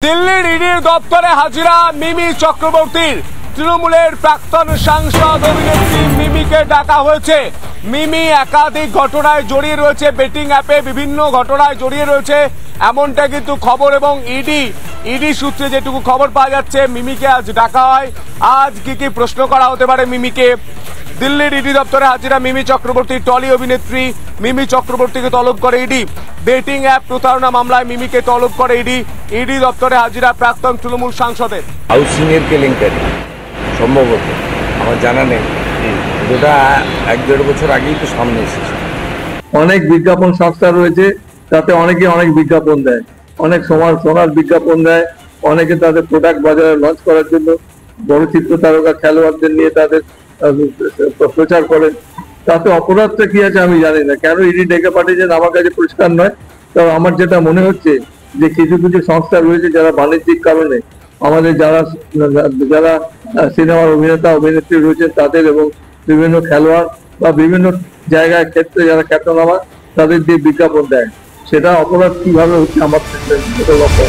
দিল্লির ইডির দপ্তরে হাজিরা মিমি চক্রবর্তীর। তৃণমূলের প্রাক্তন সাংসদ অভিনেত্রী মিমিকে ডাকা হয়েছে। মিমি একাধিক ঘটনায় জড়িয়ে রয়েছে, বেটিং অ্যাপে বিভিন্ন ঘটনায় জড়িয়ে রয়েছে এমনটা কিন্তু খবর, এবং ইডি সূত্রে যেটুকু খবর পাওয়া যাচ্ছে মিমিকে আজ ডাকা হয়। আজ কি প্রশ্ন করা হতে পারে মিমিকে? দিল্লির ইডি দপ্তরে হাজিরা মিমি চক্রবর্তী। টলি অভিনেত্রী মিমি চক্রবর্তীকে তলব করে ইডি। বেটিং অ্যাপ প্রতারণা মামলায় মিমিকে তলব করে ইডি দপ্তরে হাজিরা প্রাক্তন তৃণমূল সাংসদের। হাউসিং এর কেলেঙ্কারি সম্ভবত আমার জানা নেই, যেটা 1-1.5 বছর আগেই তো সামনে এসেছে। অনেক বিজ্ঞাপন সংস্থা রয়েছে, তাতে অনেকে অনেক বিজ্ঞাপন দেয়, অনেক সোনার বিজ্ঞাপন দেয়, অনেকে তাদের প্রোডাক্ট বাজারে লঞ্চ করার জন্য বড় চিত্র তারকা খেলোয়াড়দের নিয়ে তাদের প্রচার করেন। তাতে অপরাধটা কি আছে আমি জানি না, কেন ইডি ডেকে পাঠিয়েছেন আমার কাছে পরিষ্কার নয়। তবে আমার যেটা মনে হচ্ছে যে কিছু কিছু সংস্থা রয়েছে যারা বাণিজ্যিক কারণে আমাদের যারা সিনেমার অভিনেতা অভিনেত্রী রয়েছেন তাদের এবং বিভিন্ন খেলোয়াড় বা বিভিন্ন জায়গায় ক্ষেত্রে যারা খ্যাতনামা তাদের দিয়ে বিজ্ঞাপন দেয়, সেটা অপরাধ কিভাবে হচ্ছে আমার লক্ষ্য।